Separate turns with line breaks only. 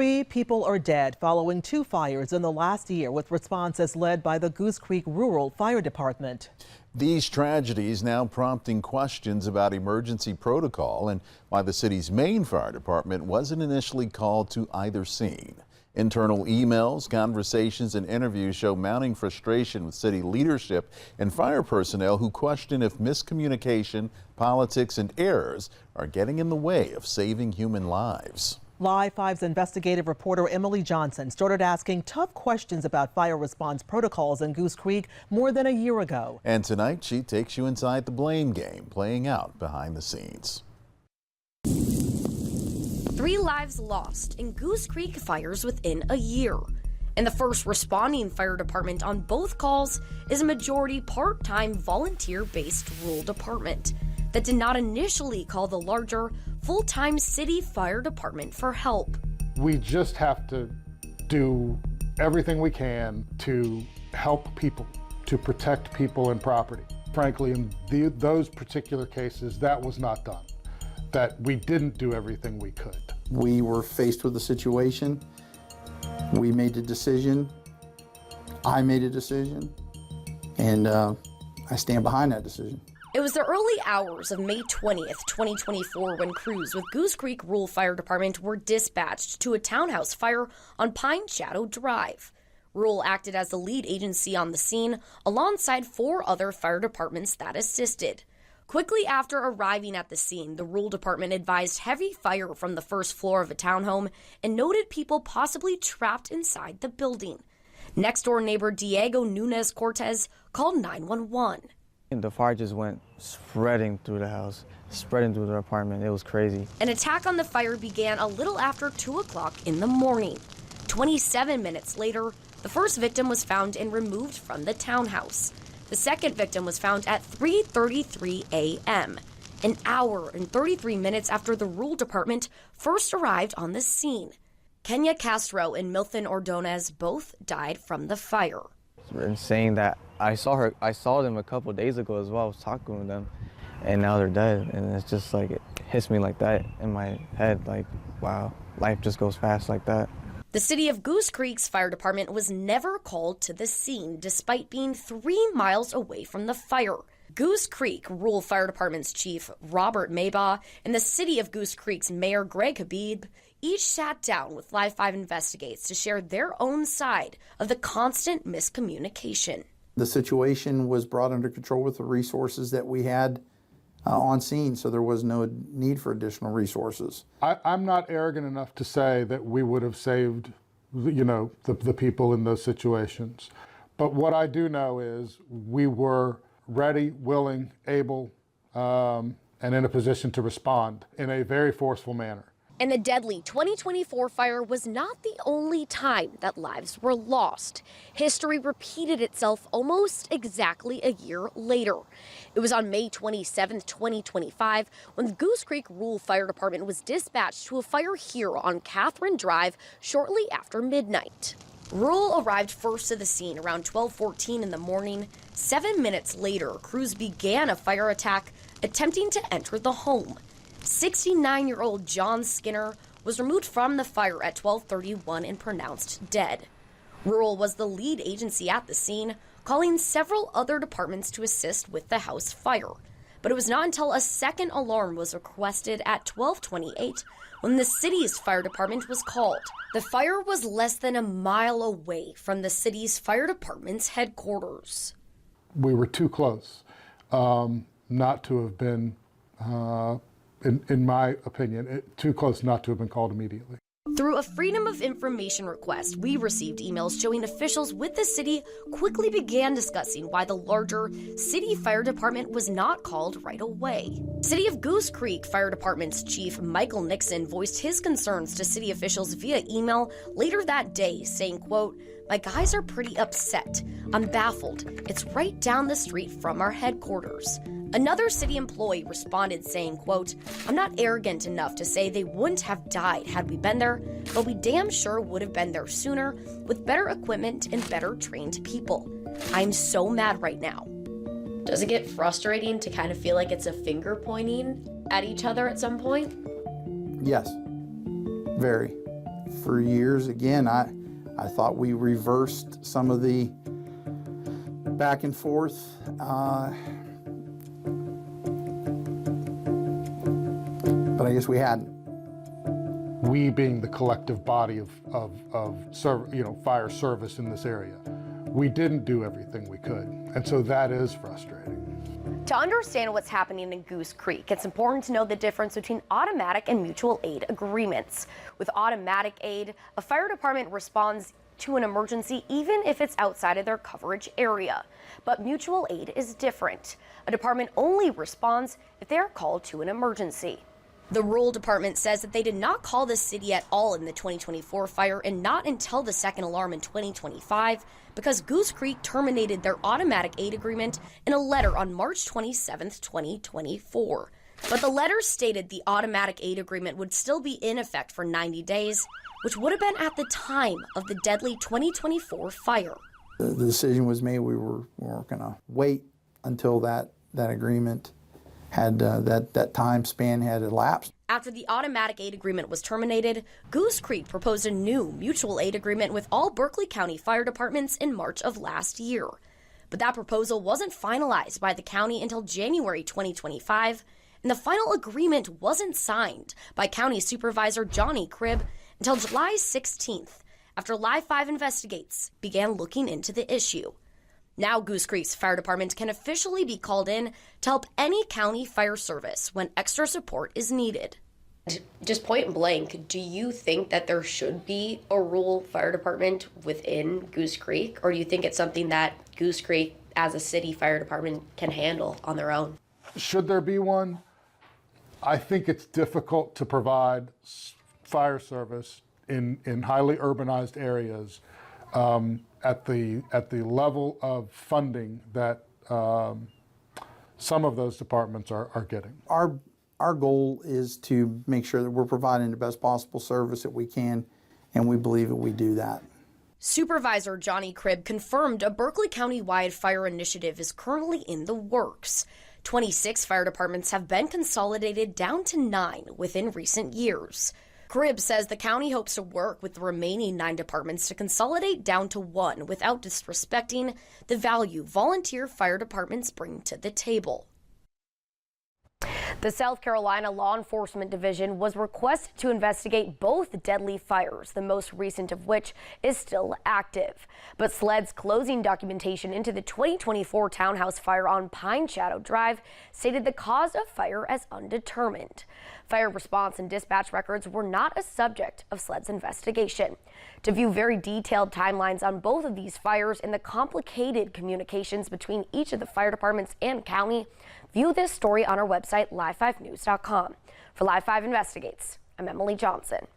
3 people are dead following 2 fires in the last year, with responses led by the Goose Creek Rural Fire Department.
These tragedies now prompting questions about emergency protocol and why the city's main fire department wasn't initially called to either scene. Internal emails, conversations, and interviews show mounting frustration with city leadership and fire personnel who question if miscommunication, politics, and errors are getting in the way of saving human lives.
Live 5's investigative reporter Emily Johnson started asking tough questions about fire response protocols in Goose Creek more than a year ago.
And tonight she takes you inside the blame game playing out behind the scenes.
3 lives lost in Goose Creek fires within a year. And the first responding fire department on both calls is a majority part-time volunteer-based rural department that did not initially call the larger full-time city fire department for help.
We just have to do everything we can to help people, to protect people and property. Frankly, in those particular cases, that was not done. That we didn't do everything we could.
We were faced with a situation. We made a decision. I made a decision. And I stand behind that decision.
It was the early hours of May 20th, 2024, when crews with Goose Creek Rural Fire Department were dispatched to a townhouse fire on Pine Shadow Drive. Rural acted as the lead agency on the scene, alongside 4 other fire departments that assisted. Quickly after arriving at the scene, the Rural Department advised heavy fire from the first floor of a townhome and noted people possibly trapped inside the building. Next-door neighbor Diego Nunez Cortez called 911.
The fire just went spreading through the house, spreading through the apartment. It was crazy.
An attack on the fire began a little after 2 o'clock in the morning. 27 minutes later, the first victim was found and removed from the townhouse. The second victim was found at 3:33 a.m., an hour and 33 minutes after the Rural Department first arrived on the scene. Kenya Castro and Milton Ordonez both died from the fire.
And saying that I saw them a couple days ago as well. I was talking with them, and now they're dead. And it's just like, it hits me like that in my head, like, wow, life just goes fast like that.
The city of Goose Creek's fire department was never called to the scene, despite being 3 miles away from the fire. Goose Creek Rural Fire Department's chief, Robert Maybaugh, and the city of Goose Creek's mayor, Greg Habib, each sat down with Live 5 Investigates to share their own side of the constant miscommunication.
The situation was brought under control with the resources that we had on scene, so there was no need for additional resources.
I'm not arrogant enough to say that we would have saved, the people in those situations. But what I do know is we were ready, willing, able, and in a position to respond in a very forceful manner.
And the deadly 2024 fire was not the only time that lives were lost. History repeated itself almost exactly a year later. It was on May 27, 2025, when the Goose Creek Rural Fire Department was dispatched to a fire here on Catherine Drive shortly after midnight. Rural arrived first to the scene around 12:14 in the morning. 7 minutes later, crews began a fire attack attempting to enter the home. 69-year-old John Skinner was removed from the fire at 12:31 and pronounced dead. Rural was the lead agency at the scene, calling several other departments to assist with the house fire. But it was not until a second alarm was requested at 12:28 when the city's fire department was called. The fire was less than a mile away from the city's fire department's headquarters.
We were too close not to have been in my opinion, too close not to have been called immediately.
Through a Freedom of Information request, we received emails showing officials with the city quickly began discussing why the larger city fire department was not called right away. City of Goose Creek Fire Department's chief, Michael Nixon, voiced his concerns to city officials via email later that day, saying, quote, "My guys are pretty upset. I'm baffled. It's right down the street from our headquarters." Another city employee responded saying, quote, "I'm not arrogant enough to say they wouldn't have died had we been there, but we damn sure would have been there sooner with better equipment and better trained people. I'm so mad right now." Does it get frustrating to kind of feel like it's a finger pointing at each other at some point?
Yes, very. for years. Again, I thought we reversed some of the back and forth. But I guess we hadn't.
We being the collective body of fire service in this area, we didn't do everything we could. And so that is frustrating.
To understand what's happening in Goose Creek, it's important to know the difference between automatic and mutual aid agreements. With automatic aid, a fire department responds to an emergency even if it's outside of their coverage area. But mutual aid is different. A department only responds if they are called to an emergency. The rural department says that they did not call the city at all in the 2024 fire and not until the second alarm in 2025 because Goose Creek terminated their automatic aid agreement in a letter on March 27, 2024. But the letter stated the automatic aid agreement would still be in effect for 90 days, which would have been at the time of the deadly 2024 fire.
The decision was made we weren't going to wait until that agreement had that time span had elapsed.
After the automatic aid agreement was terminated, Goose Creek proposed a new mutual aid agreement with all Berkeley County fire departments in March of last year. But that proposal wasn't finalized by the county until January 2025, and the final agreement wasn't signed by County Supervisor Johnny Cribb until July 16th, after Live 5 Investigates began looking into the issue. Now Goose Creek's fire department can officially be called in to help any county fire service when extra support is needed. Just point blank, do you think that there should be a rural fire department within Goose Creek, or do you think it's something that Goose Creek as a city fire department can handle on their own?
Should there be one? I think it's difficult to provide fire service in highly urbanized areas at the level of funding that some of those departments are getting.
Our goal is to make sure that we're providing the best possible service that we can, and we believe that we do that.
Supervisor Johnny Cribb confirmed a Berkeley County-wide fire initiative is currently in the works. 26 fire departments have been consolidated down to 9 within recent years. Cribb says the county hopes to work with the remaining 9 departments to consolidate down to 1 without disrespecting the value volunteer fire departments bring to the table. The South Carolina Law Enforcement Division was requested to investigate both deadly fires, the most recent of which is still active. But SLED's closing documentation into the 2024 townhouse fire on Pine Shadow Drive stated the cause of fire as undetermined. Fire response and dispatch records were not a subject of SLED's investigation. To view very detailed timelines on both of these fires and the complicated communications between each of the fire departments and county, view this story on our website, live5news.com. For Live 5 Investigates, I'm Emily Johnson.